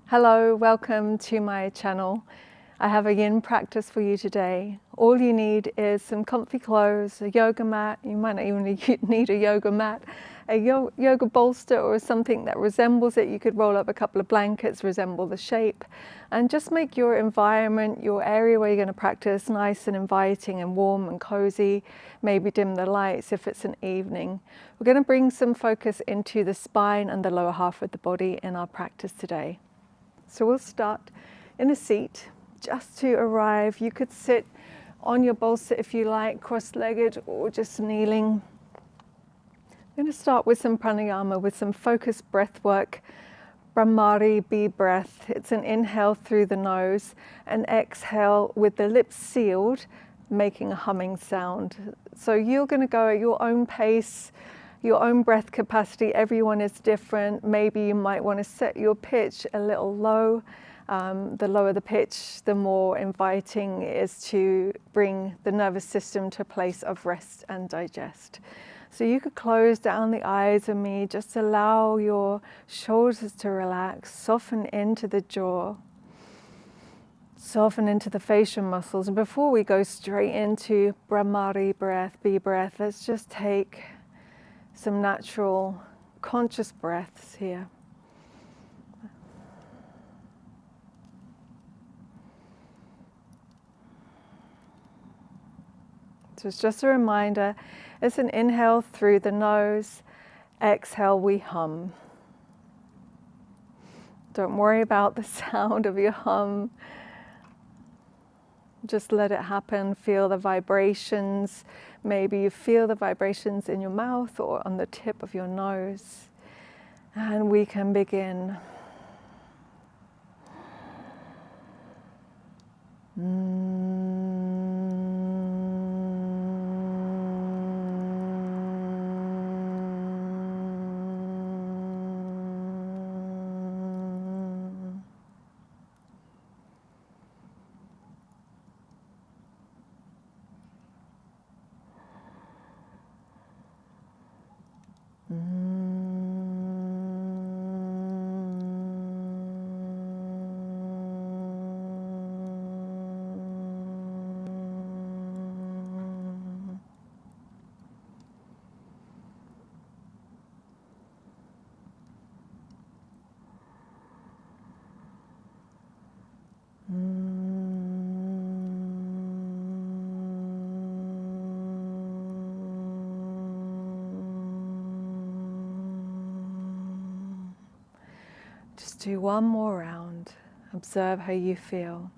Hello, welcome to my channel. I have a yin practice for you today. All you need is some comfy clothes, a yoga mat. You might not even need a yoga mat, a yoga bolster or something that resembles it. You could roll up a couple of blankets, resemble the shape, and just make your environment, your area where you're going to practice, nice and inviting and warm and cozy. Maybe dim the lights if it's an evening. We're going to bring some focus into the spine and the lower half of the body in our practice today. So we'll start in a seat. Just to arrive, you could sit on your bolster if you like, cross-legged or just kneeling. I'm going to start with some pranayama, with some focused breath work. Brahmari, bee breath. It's an inhale through the nose and exhale with the lips sealed, making a humming sound. So you're going to go at your own pace, your own breath capacity. Everyone is different. Maybe you might want to set your pitch a little low. The lower the pitch, the more inviting it is to bring the nervous system to a place of rest and digest. So you could close down the eyes with me, just allow your shoulders to relax, soften into the jaw, soften into the facial muscles. And before we go straight into Brahmari breath, bee breath, let's just take some natural conscious breaths here. So it's just a reminder, it's an inhale through the nose, exhale we hum. Don't worry about the sound of your hum. Just let it happen, feel the vibrations. Maybe you feel the vibrations in your mouth or on the tip of your nose. And we can begin. Just do one more round. Observe how you feel.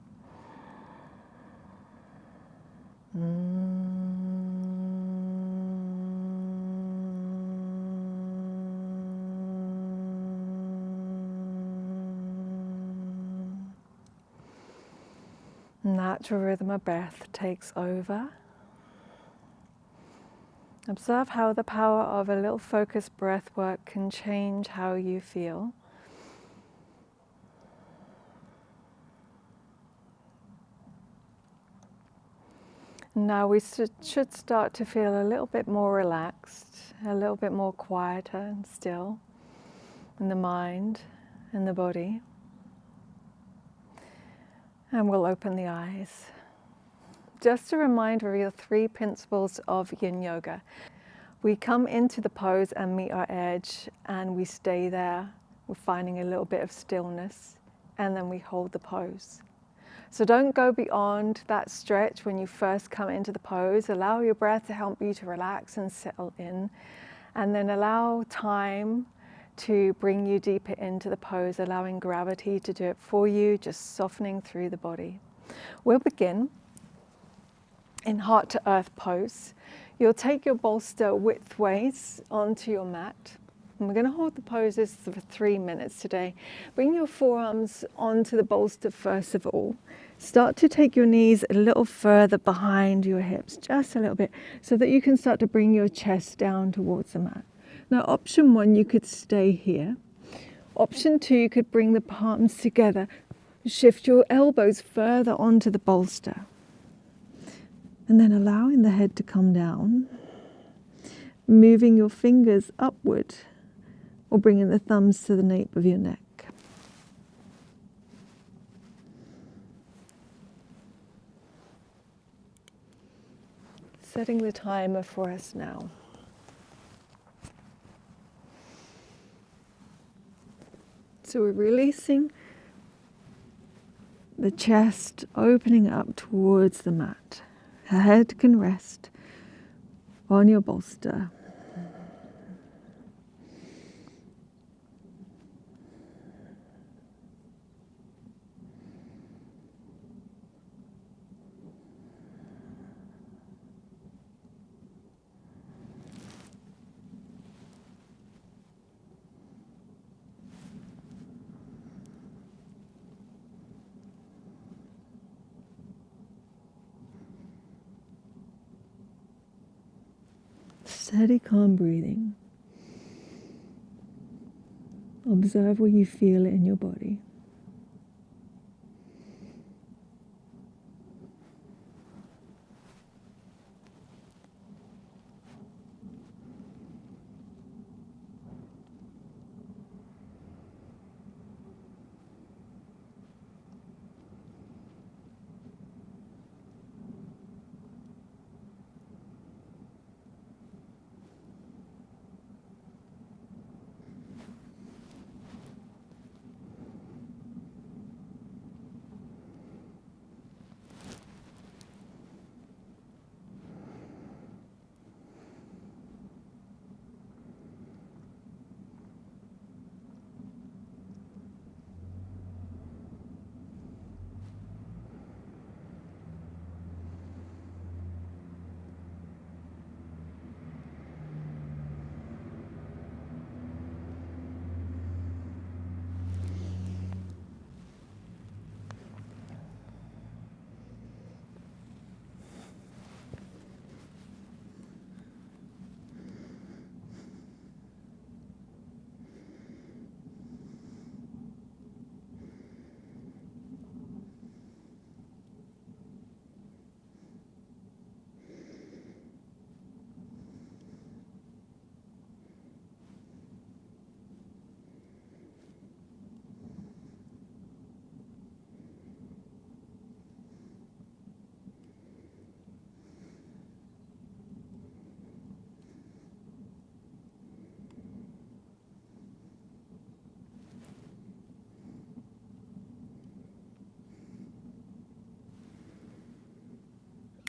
Natural rhythm of breath takes over. Observe how the power of a little focused breath work can change how you feel. Now we should start to feel a little bit more relaxed, a little bit more quieter and still in the mind and the body. And we'll open the eyes. Just a reminder of your 3 principles of yin yoga. We come into the pose and meet our edge and we stay there. We're finding a little bit of stillness and then we hold the pose. So don't go beyond that stretch when you first come into the pose. Allow your breath to help you to relax and settle in. And then allow time to bring you deeper into the pose, allowing gravity to do it for you, just softening through the body. We'll begin in heart to earth pose. You'll take your bolster widthways onto your mat. And we're going to hold the poses for 3 minutes today. Bring your forearms onto the bolster first of all. Start to take your knees a little further behind your hips, just a little bit, so that you can start to bring your chest down towards the mat. Now, option 1, you could stay here. Option 2, you could bring the palms together. Shift your elbows further onto the bolster. And then allowing the head to come down. Moving your fingers upward or bringing the thumbs to the nape of your neck. setting the timer for us now. So we're releasing the chest, opening up towards the mat. The head can rest on your bolster. Steady, calm breathing. Observe where you feel it in your body.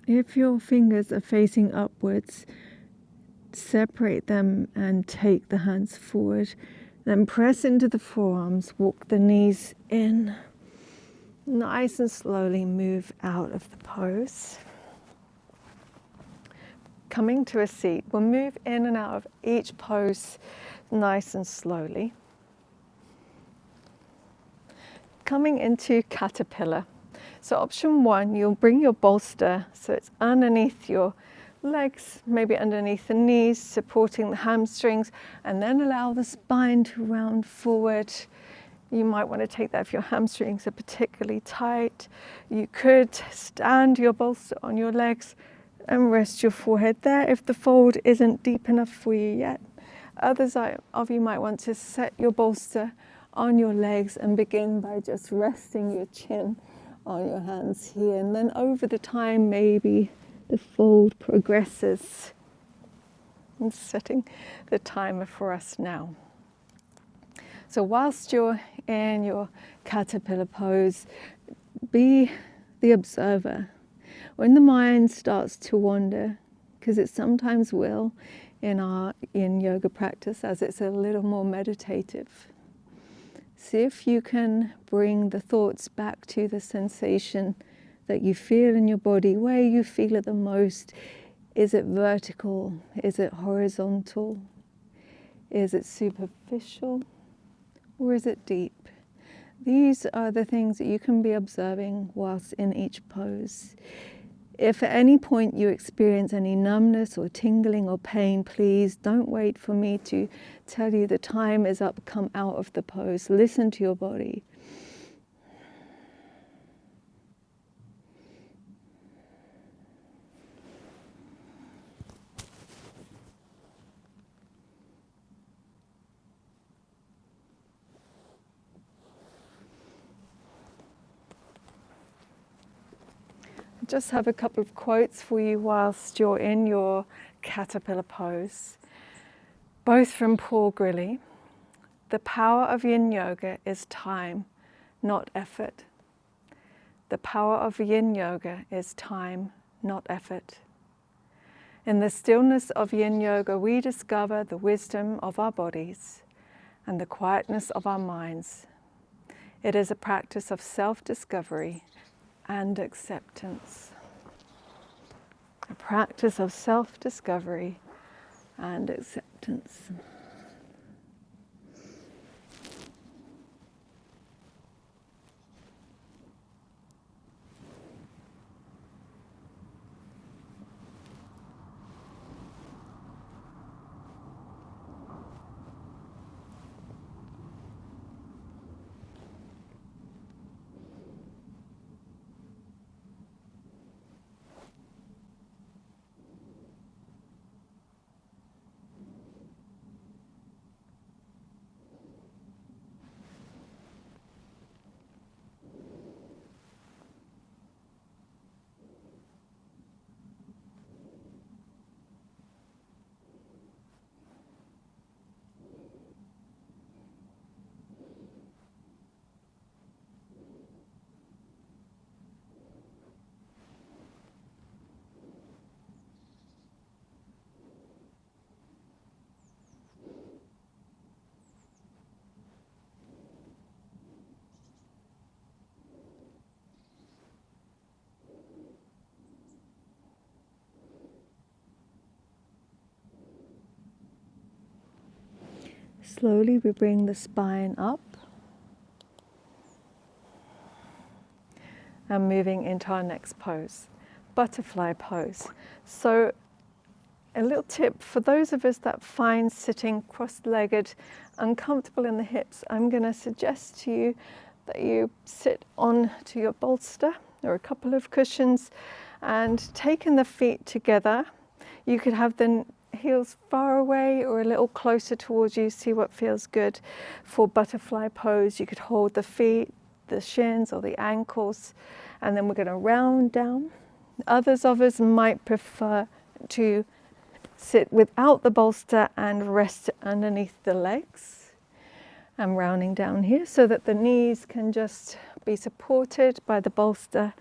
If your fingers are facing upwards, separate them and take the hands forward. Then press into the forearms, walk the knees in. Nice and slowly move out of the pose. Coming to a seat, we'll move in and out of each pose nice and slowly. Coming into caterpillar. So option 1, you'll bring your bolster so it's underneath your legs, maybe underneath the knees, supporting the hamstrings, and then allow the spine to round forward. You might want to take that if your hamstrings are particularly tight. You could stand your bolster on your legs and rest your forehead there if the fold isn't deep enough for you yet. Others of you might want to set your bolster on your legs and begin by just resting your chin on your hands here, and then over the time maybe the fold progresses. I'm setting the timer for us now. So whilst you're in your caterpillar pose, be the observer. When the mind starts to wander, because it sometimes will in yoga practice, as it's a little more meditative, see if you can bring the thoughts back to the sensation that you feel in your body, where you feel it the most. Is it vertical? Is it horizontal? Is it superficial? Or is it deep? These are the things that you can be observing whilst in each pose. If at any point you experience any numbness or tingling or pain, please don't wait for me to tell you the time is up, come out of the pose. Listen to your body. just have a couple of quotes for you whilst you're in your caterpillar pose, both from Paul Grilly. The power of yin yoga is time, not effort. The power of yin yoga is time, not effort. In the stillness of yin yoga, we discover the wisdom of our bodies and the quietness of our minds. It is a practice of self-discovery and acceptance. A practice of self-discovery and acceptance. Slowly we bring the spine up and moving into our next pose, butterfly pose. So a little tip for those of us that find sitting cross-legged uncomfortable in the hips, I'm going to suggest to you that you sit on to your bolster or a couple of cushions and taking the feet together. You could have the heels far away or a little closer towards you, see what feels good. For butterfly pose, you could hold the feet, the shins or the ankles, and then we're going to round down. Others of us might prefer to sit without the bolster and rest underneath the legs. I'm rounding down here so that the knees can just be supported by the bolster.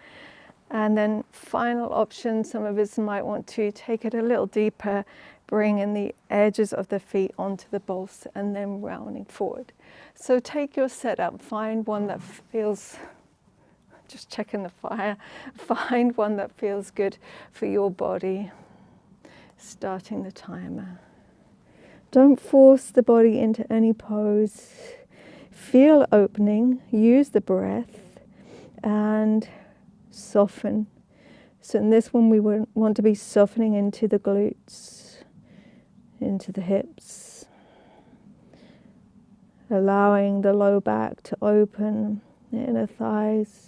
And then final option, some of us might want to take it a little deeper, bring in the edges of the feet onto the bolster and then rounding forward. So take your setup, find one that feels, just checking the fire, find one that feels good for your body. Starting the timer. Don't force the body into any pose. Feel opening, use the breath and soften. So in this one we want to be softening into the glutes, into the hips, allowing the low back to open, the inner thighs.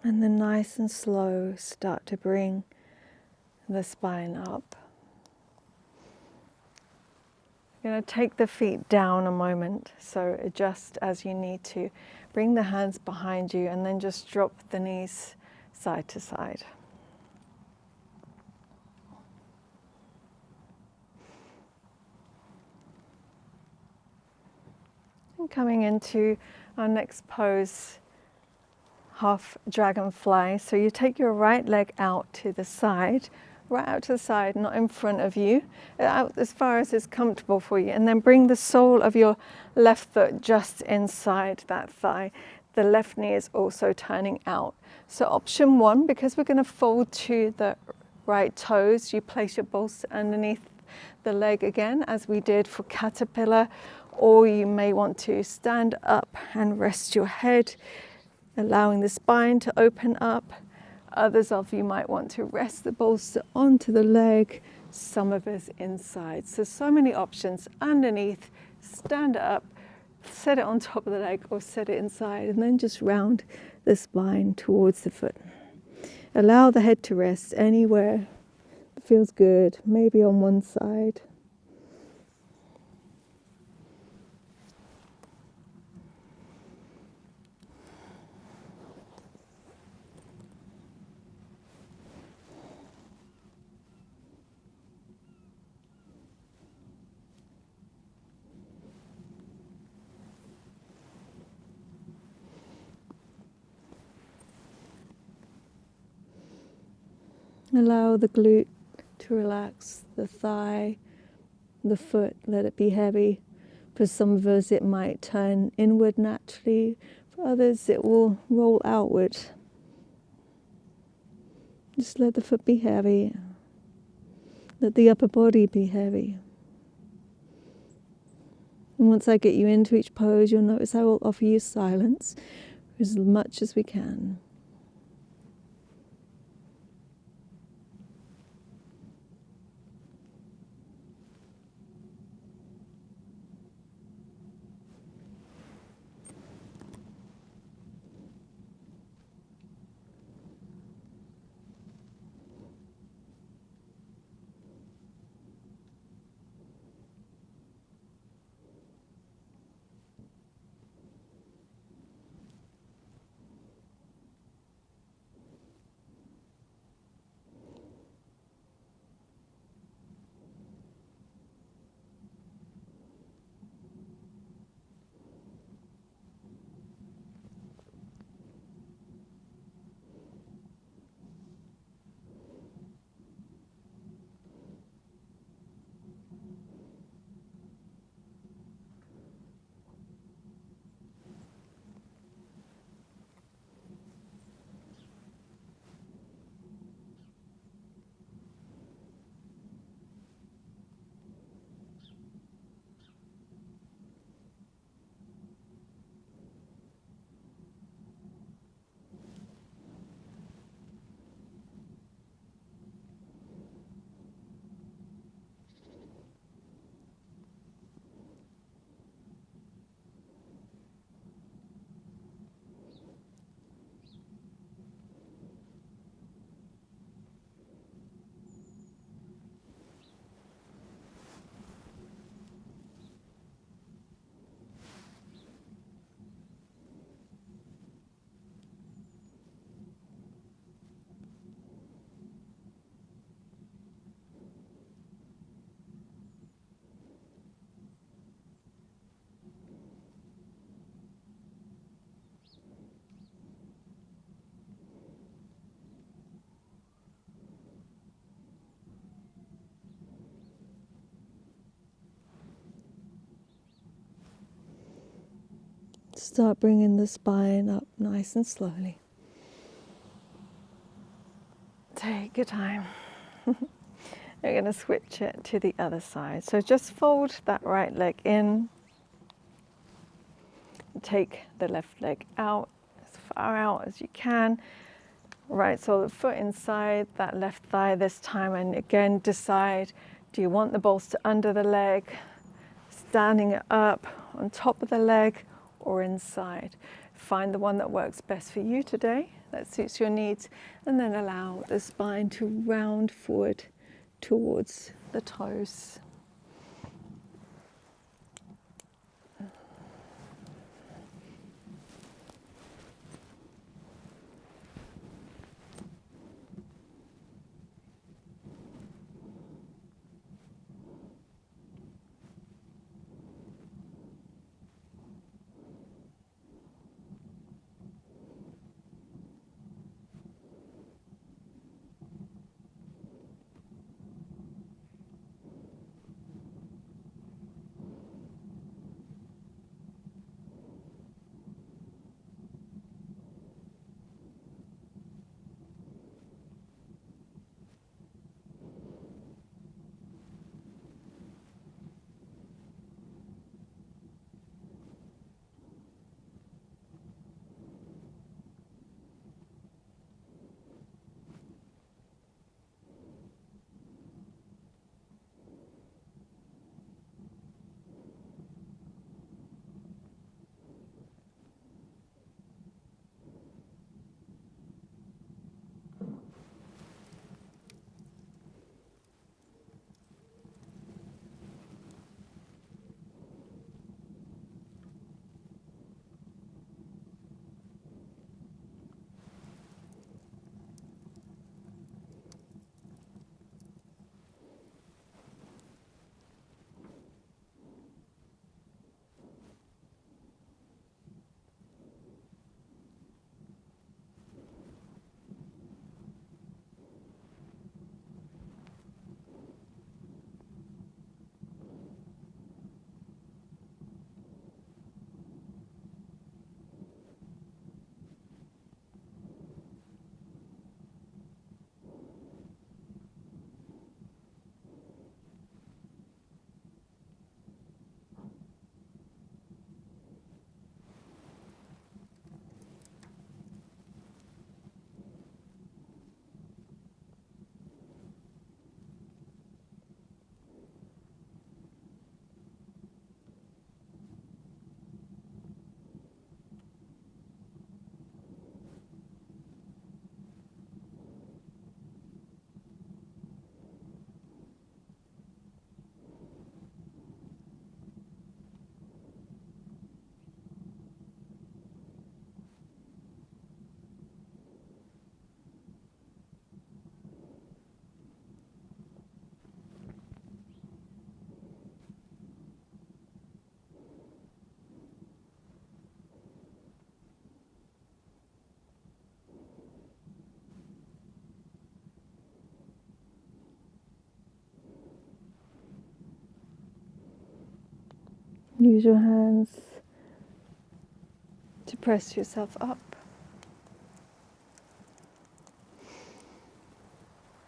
And then nice and slow, start to bring the spine up. You're going to take the feet down a moment, so adjust as you need to. Bring the hands behind you and then just drop the knees side to side. And coming into our next pose, half dragonfly. So you take your right leg out to the side, right out to the side, not in front of you, out as far as is comfortable for you. And then bring the sole of your left foot just inside that thigh. The left knee is also turning out. So option one, because we're going to fold to the right toes, you place your bolster underneath the leg again, as we did for caterpillar, or you may want to stand up and rest your head, allowing the spine to open up. Others of you might want to rest the bolster onto the leg, some of us inside. So many options. Underneath, stand up, set it on top of the leg or set it inside, and then just round the spine towards the foot. Allow the head to rest anywhere that feels good, maybe on one side. Allow the glute to relax, the thigh, the foot, let it be heavy. For some of us it might turn inward naturally, for others it will roll outward. Just let the foot be heavy, let the upper body be heavy. And once I get you into each pose, you'll notice I will offer you silence as much as we can. Start bringing the spine up nice and slowly. Take your time. We're going to switch it to the other side. So just fold that right leg in. Take the left leg out, as far out as you can. Right sole of the foot inside that left thigh this time. And again, decide, do you want the bolster under the leg, standing it up on top of the leg, or inside? Find the one that works best for you today. that suits your needs. And then allow the spine to round forward towards the toes. Use your hands to press yourself up.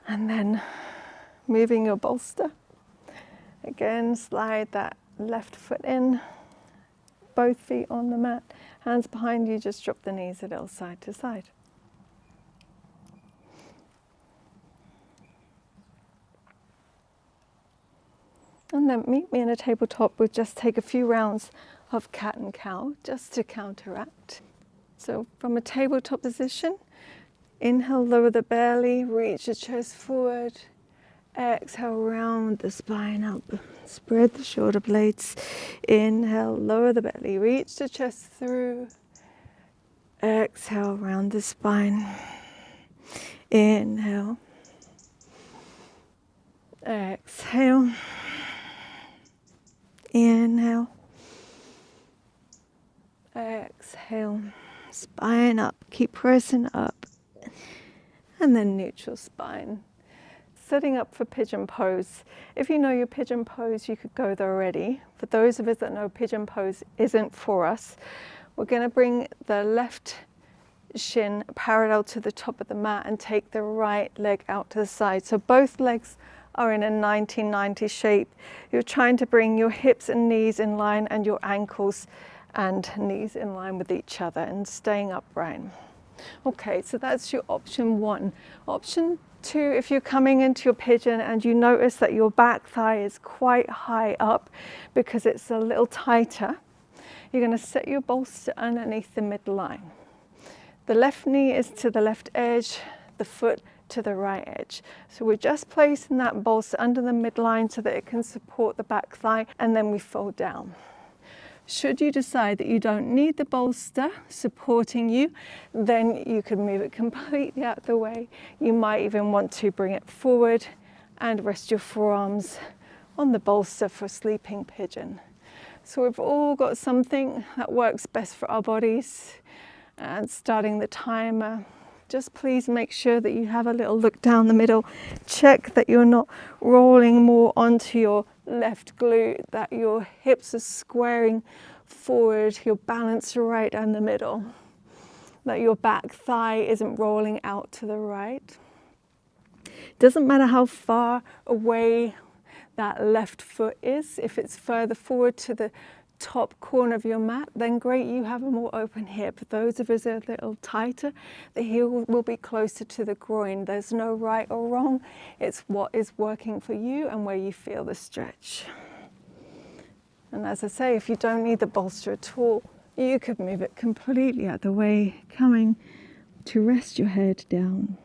And then moving your bolster. Again, slide that left foot in, both feet on the mat, hands behind you, just drop the knees a little side to side. And then meet me in a tabletop. We'll just take a few rounds of cat and cow just to counteract. So from a tabletop position, inhale, lower the belly, reach the chest forward. Exhale, round the spine up, spread the shoulder blades. Inhale, lower the belly, reach the chest through. Exhale, round the spine. Inhale. Exhale. Inhale. Exhale. Spine up, keep pressing up. And then neutral spine. Setting up for pigeon pose. If you know your pigeon pose, you could go there already. For those of us that know pigeon pose isn't for us, we're going to bring the left shin parallel to the top of the mat and take the right leg out to the side. So both legs are in a 1990 shape. You're trying to bring your hips and knees in line and your ankles and knees in line with each other and staying upright. Okay, so that's your option one. Option two, if you're coming into your pigeon and you notice that your back thigh is quite high up because it's a little tighter, you're going to set your bolster underneath the midline. The left knee is to the left edge, the foot to the right edge. So we're just placing that bolster under the midline so that it can support the back thigh, and then we fold down. Should you decide that you don't need the bolster supporting you, then you can move it completely out of the way. You might even want to bring it forward and rest your forearms on the bolster for sleeping pigeon. So we've all got something that works best for our bodies. And starting the timer, just please make sure that you have a little look down the middle. Check that you're not rolling more onto your left glute, that your hips are squaring forward, your balance right down the middle, that your back thigh isn't rolling out to the right. Doesn't matter how far away that left foot is. If it's further forward to the top corner of your mat, then great, you have a more open hip. Those of us that are a little tighter, the heel will be closer to the groin. There's no right or wrong. It's what is working for you and where you feel the stretch. And as I say, if you don't need the bolster at all, you could move it completely out of the way, coming to rest your head down.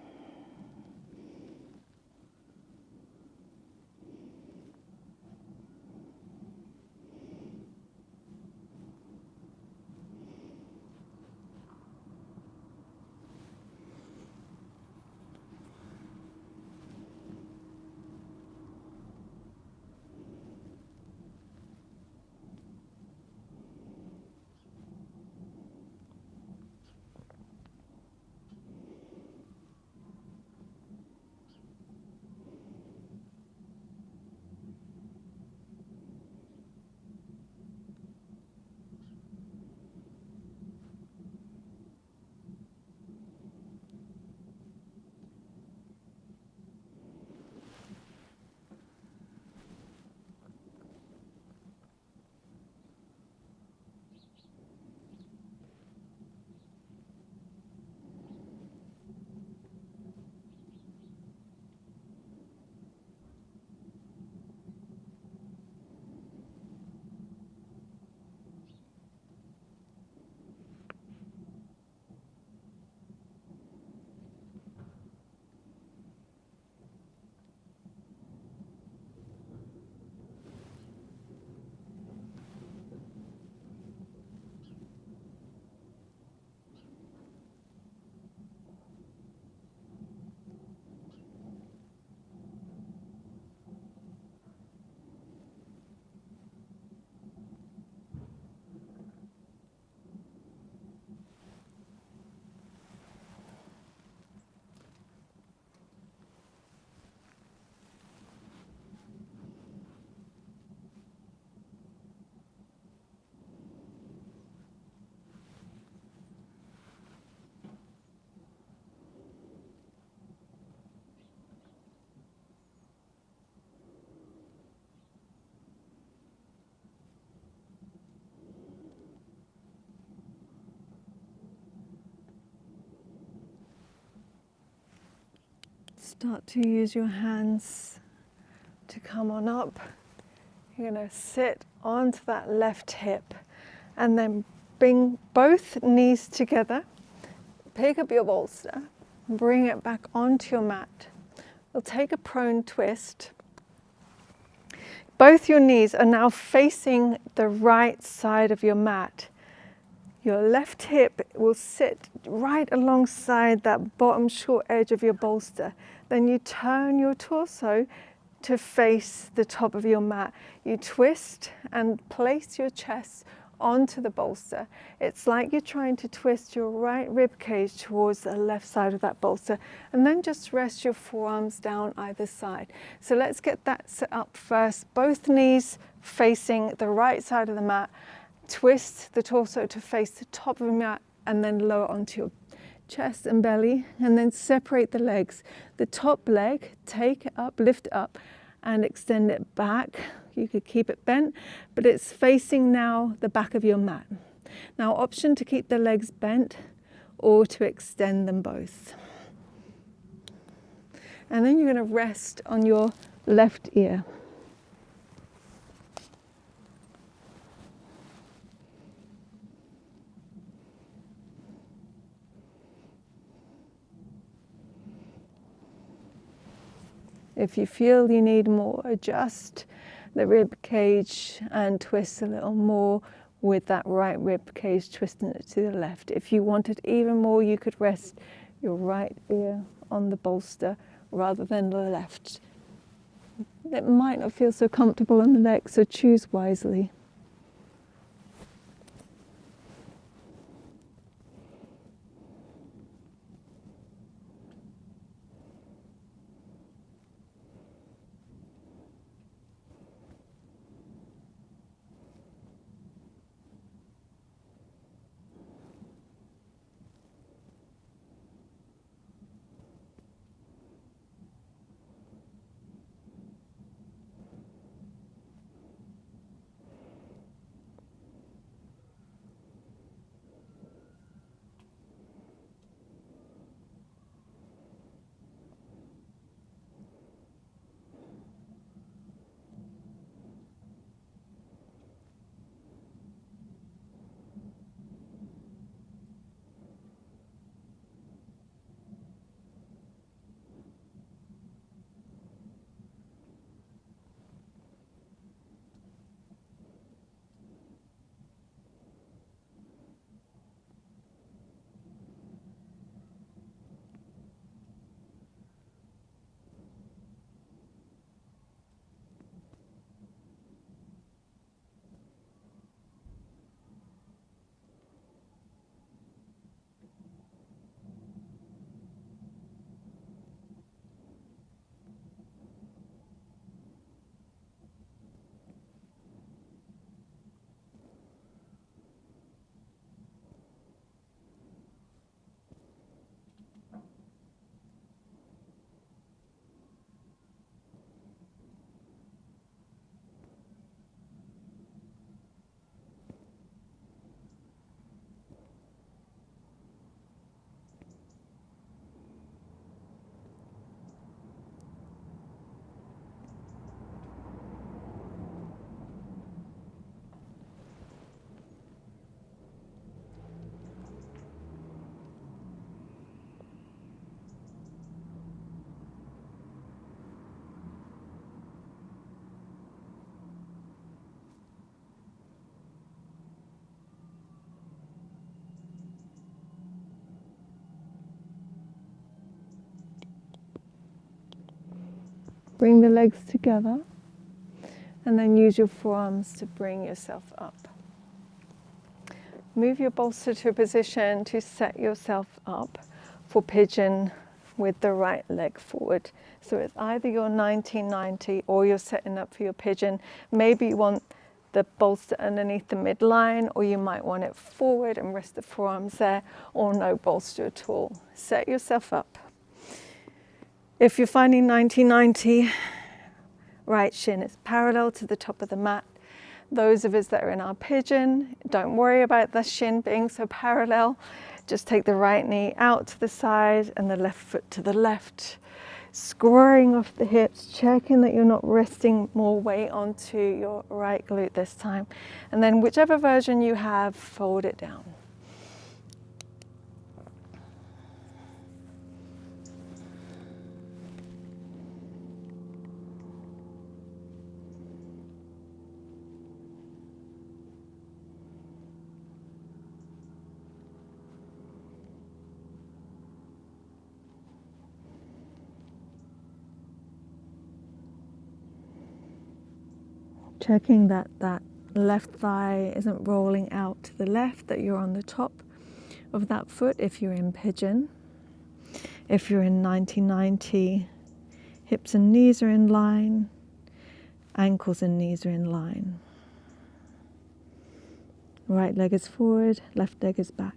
Start to use your hands to come on up. You're going to sit onto that left hip and then bring both knees together. Pick up your bolster, bring it back onto your mat. We'll take a prone twist. Both your knees are now facing the right side of your mat. Your left hip will sit right alongside that bottom short edge of your bolster. Then you turn your torso to face the top of your mat. You twist and place your chest onto the bolster. It's like you're trying to twist your right rib cage towards the left side of that bolster, and then just rest your forearms down either side. So let's get that set up first. Both knees facing the right side of the mat. Twist the torso to face the top of the mat and then lower onto your chest and belly, and then separate the legs. The top leg, take it up, lift it up and extend it back. You could keep it bent, but it's facing now the back of your mat. Now, option to keep the legs bent or to extend them both. And then you're going to rest on your left ear. If you feel you need more, adjust the rib cage and twist a little more with that right rib cage, twisting it to the left. If you wanted even more, you could rest your right ear on the bolster rather than the left. It might not feel so comfortable on the neck, so choose wisely. Bring the legs together and then use your forearms to bring yourself up. Move your bolster to a position to set yourself up for pigeon with the right leg forward. So it's either your 1990 or you're setting up for your pigeon. Maybe you want the bolster underneath the midline, or you might want it forward and rest the forearms there, or no bolster at all. Set yourself up. If you're finding 1990, right shin is parallel to the top of the mat. Those of us that are in our pigeon, don't worry about the shin being so parallel. Just take the right knee out to the side and the left foot to the left. Squaring off the hips, checking that you're not resting more weight onto your right glute this time. And then whichever version you have, fold it down. Checking that that left thigh isn't rolling out to the left, that you're on the top of that foot if you're in pigeon. If you're in 1990, hips and knees are in line, ankles and knees are in line. Right leg is forward, left leg is back.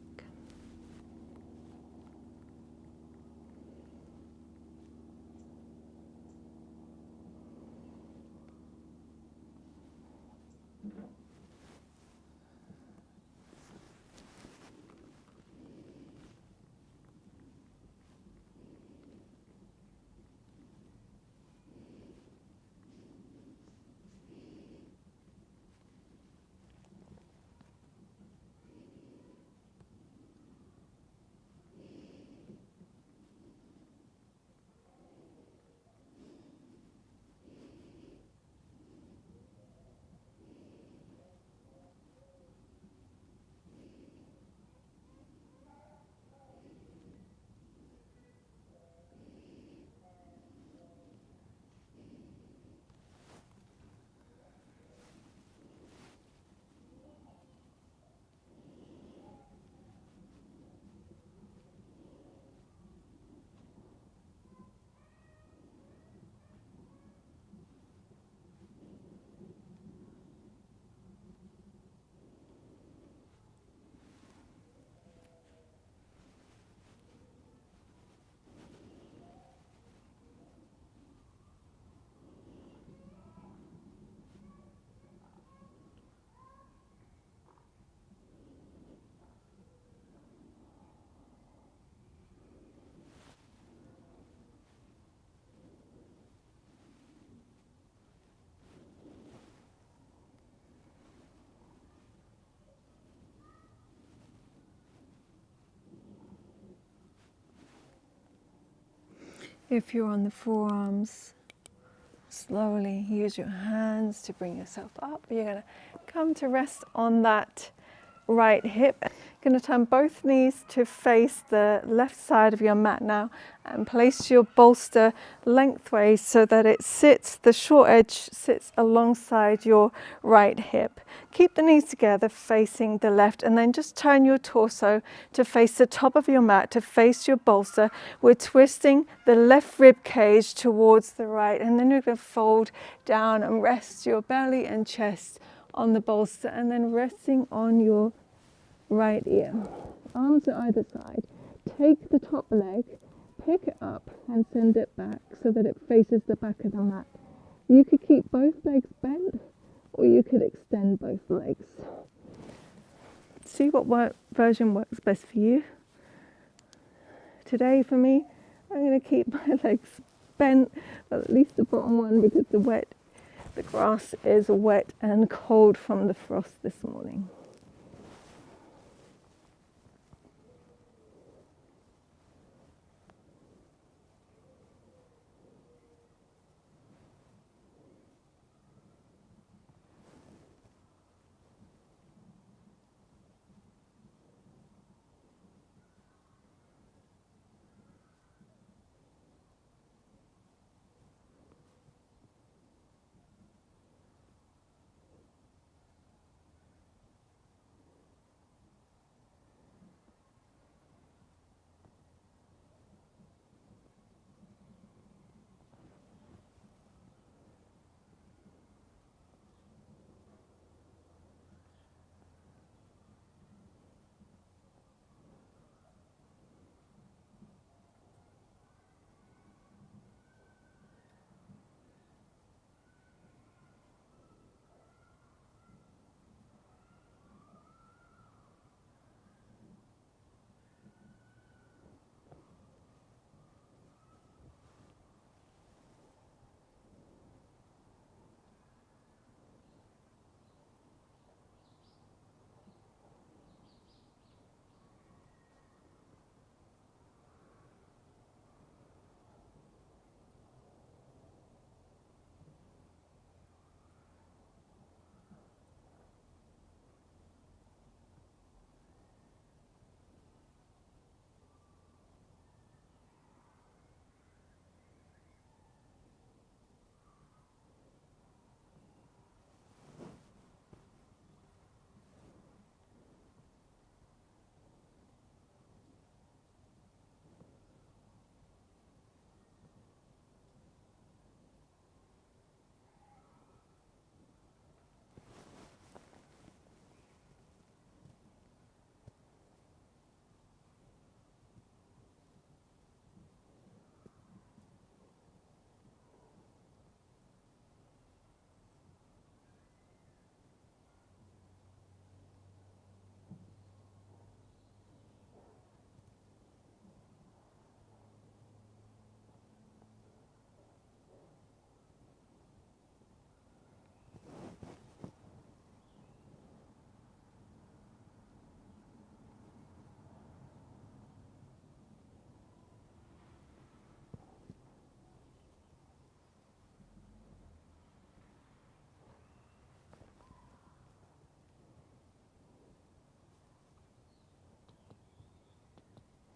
If you're on the forearms, slowly use your hands to bring yourself up. You're going to come to rest on that right hip. You're going to turn both knees to face the left side of your mat now and place your bolster lengthways so that it sits, the short edge sits alongside your right hip. Keep the knees together facing the left, and then just turn your torso to face the top of your mat, to face your bolster. We're twisting the left rib cage towards the right, and then you're going to fold down and rest your belly and chest on the bolster, and then resting on your right ear. Arms at either side. Take the top leg, pick it up and send it back so that it faces the back of the mat. You could keep both legs bent, or you could extend both legs. See what version works best for you. Today for me, I'm going to keep my legs bent, at least the bottom one, because the grass is wet and cold from the frost this morning.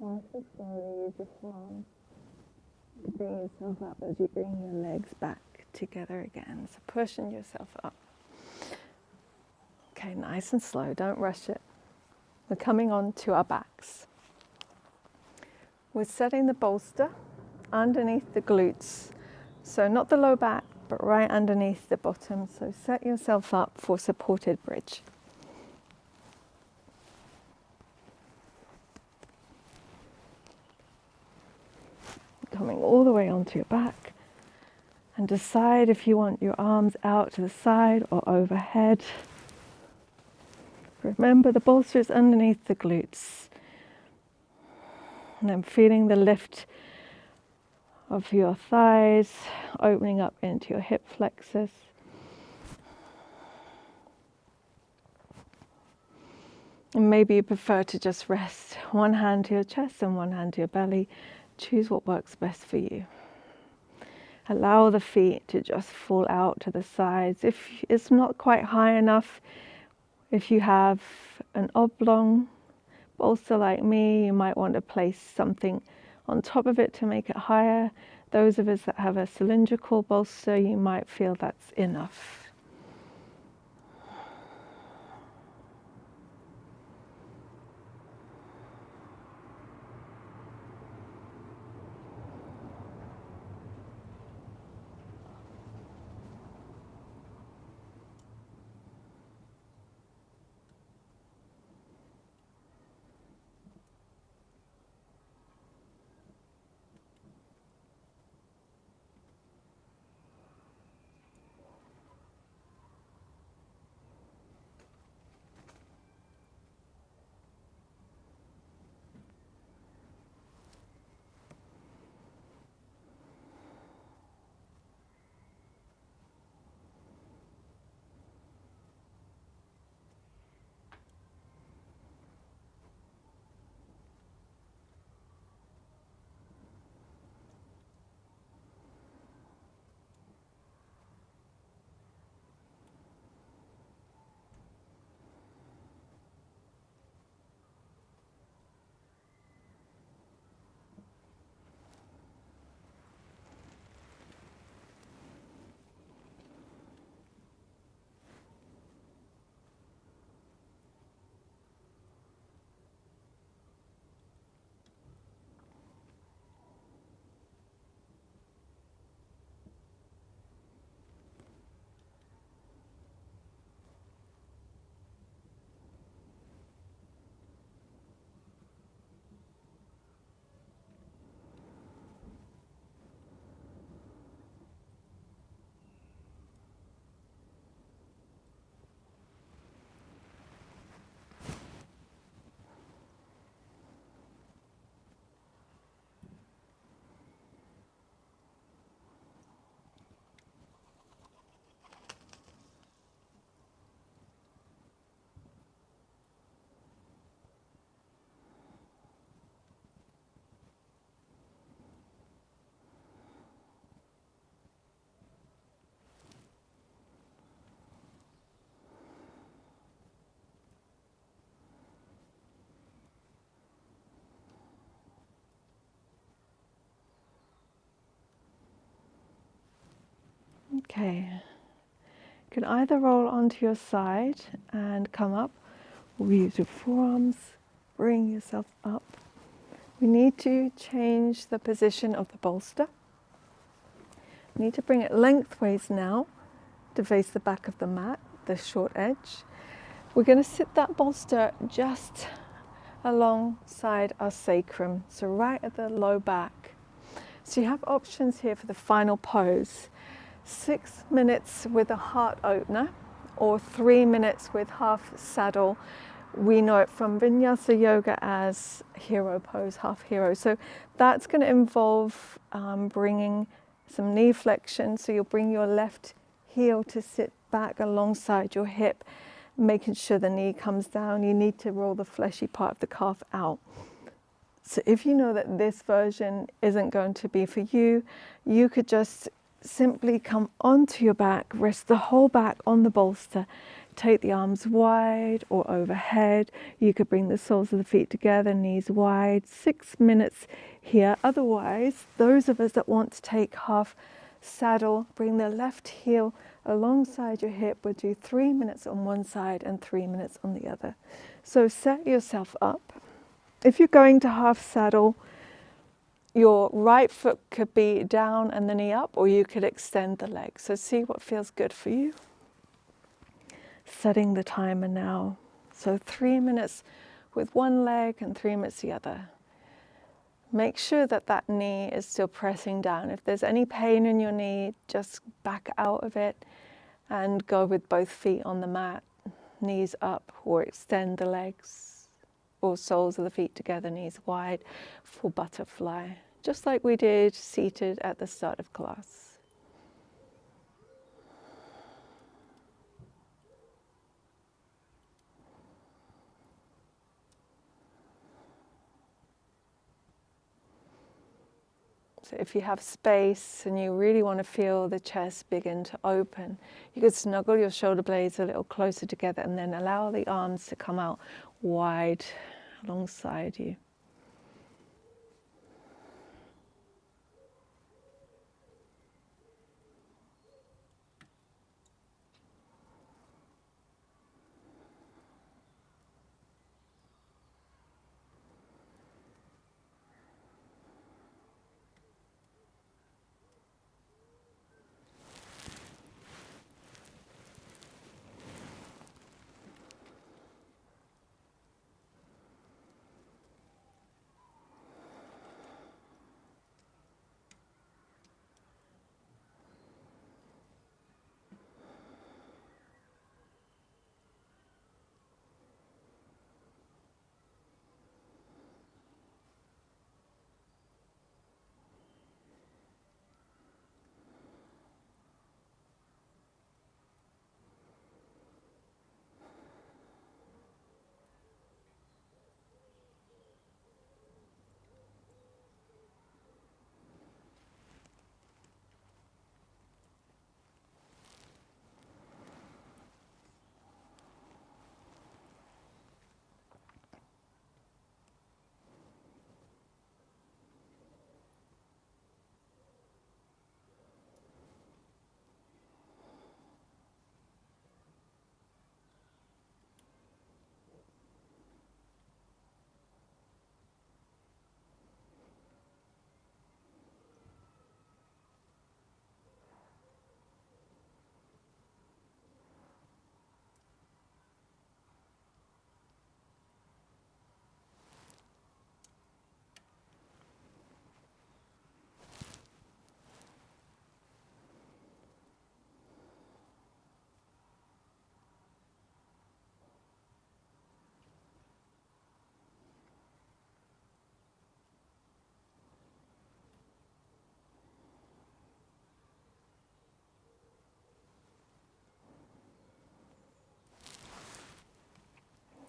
Nice and slowly use your palms to bring yourself up as you bring your legs back together again. So pushing yourself up. Okay, nice and slow, don't rush it. We're coming on to our backs. We're setting the bolster underneath the glutes. So not the low back, but right underneath the bottom. So set yourself up for supported bridge. Coming all the way onto your back, and decide if you want your arms out to the side or overhead. Remember, the bolster is underneath the glutes, and then feeling the lift of your thighs, opening up into your hip flexors. And maybe you prefer to just rest one hand to your chest and one hand to your belly. Choose what works best for you. Allow the feet to just fall out to the sides. If it's not quite high enough, if you have an oblong bolster like me, you might want to place something on top of it to make it higher. Those of us that have a cylindrical bolster, you might feel that's enough. Okay, you can either roll onto your side and come up, or use your forearms, bring yourself up. We need to change the position of the bolster. We need to bring it lengthways now to face the back of the mat, the short edge. We're going to sit that bolster just alongside our sacrum, so right at the low back. So you have options here for the final pose. 6 minutes with a heart opener, or 3 minutes with half saddle. We know it from Vinyasa Yoga as hero pose, half hero. So that's going to involve bringing some knee flexion. So you'll bring your left heel to sit back alongside your hip, making sure the knee comes down. You need to roll the fleshy part of the calf out. So if you know that this version isn't going to be for you, you could just simply come onto your back, rest the whole back on the bolster, take the arms wide or overhead. You could bring the soles of the feet together, knees wide. 6 minutes here. Otherwise, those of us that want to take half saddle, bring the left heel alongside your hip. We'll do 3 minutes on one side and 3 minutes on the other. So set yourself up. If you're going to half saddle, your right foot could be down and the knee up, or you could extend the leg. So see what feels good for you. Setting the timer now. So 3 minutes with one leg and 3 minutes the other. Make sure that that knee is still pressing down. If there's any pain in your knee, just back out of it and go with both feet on the mat, knees up, or extend the legs, or soles of the feet together, knees wide for butterfly, just like we did seated at the start of class. So if you have space and you really want to feel the chest begin to open, you could snuggle your shoulder blades a little closer together and then allow the arms to come out wide alongside you.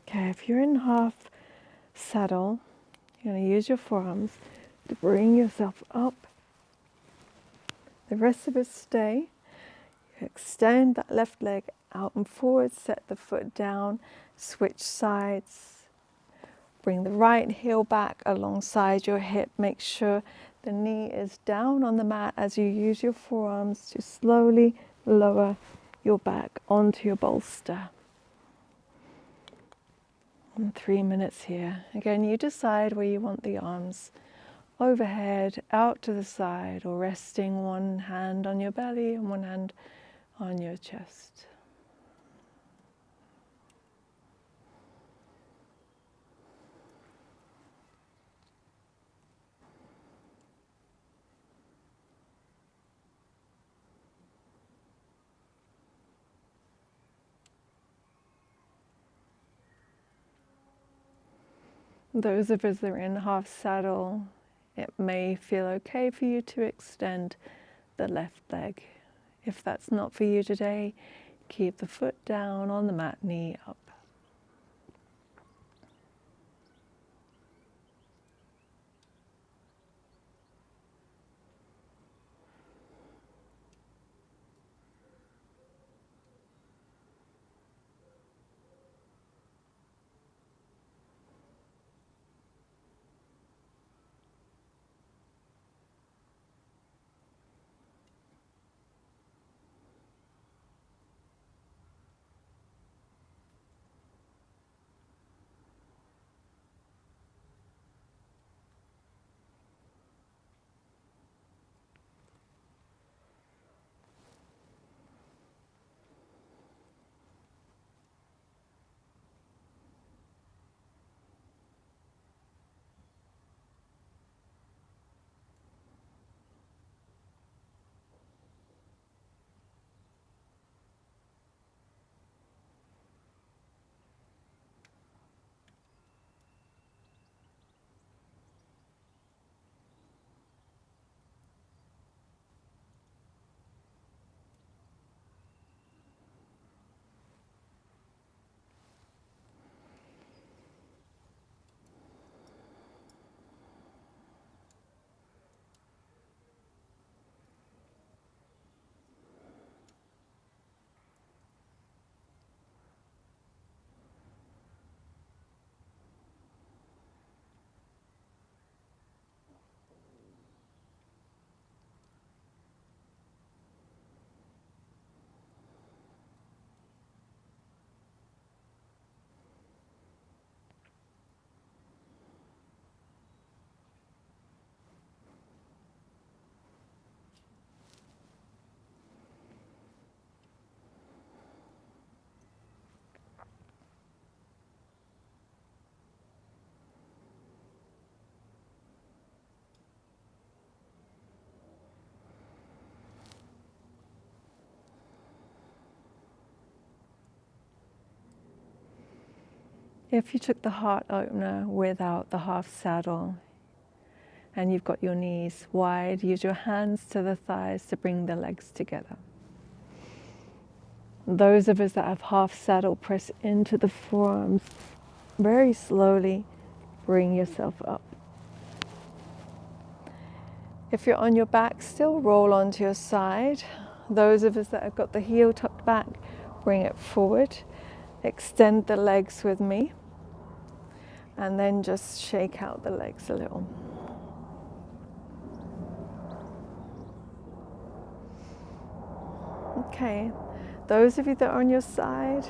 Okay, if you're in half saddle, you're going to use your forearms to bring yourself up. The rest of it stay. Extend that left leg out and forward, set the foot down, switch sides. Bring the right heel back alongside your hip. Make sure the knee is down on the mat as you use your forearms to slowly lower your back onto your bolster. And 3 minutes here. Again, you decide where you want the arms. Overhead, out to the side, or resting one hand on your belly and one hand on your chest. Those of us that are in half saddle, it may feel okay for you to extend the left leg. If that's not for you today, keep the foot down on the mat, knee up. If you took the heart opener without the half saddle and you've got your knees wide, use your hands to the thighs to bring the legs together. Those of us that have half saddle, press into the forearms. Very slowly bring yourself up. If you're on your back, still roll onto your side. Those of us that have got the heel tucked back, bring it forward. Extend the legs with me. And then just shake out the legs a little. Okay, those of you that are on your side,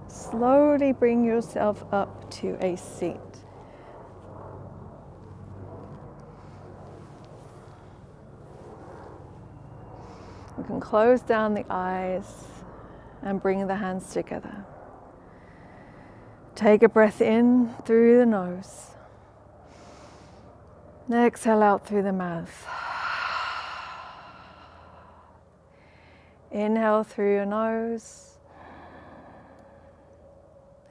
slowly bring yourself up to a seat. You can close down the eyes and bring the hands together. Take a breath in through the nose. Exhale out through the mouth. Inhale through your nose.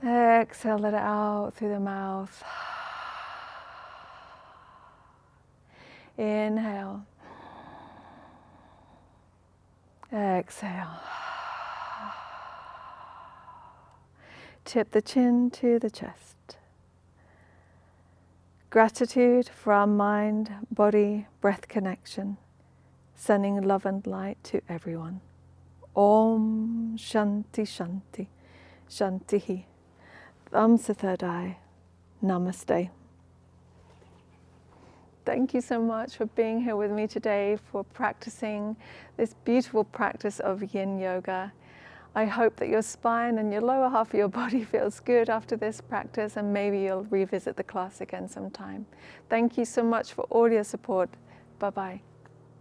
Exhale it out through the mouth. Inhale. Exhale. Tip the chin to the chest. Gratitude for our mind, body, breath connection, sending love and light to everyone. Om Shanti Shanti Shantihi. Thumbs to third eye. Namaste. Thank you so much for being here with me today, for practicing this beautiful practice of yin yoga. I hope that your spine and your lower half of your body feels good after this practice, and maybe you'll revisit the class again sometime. Thank you so much for all your support. Bye-bye.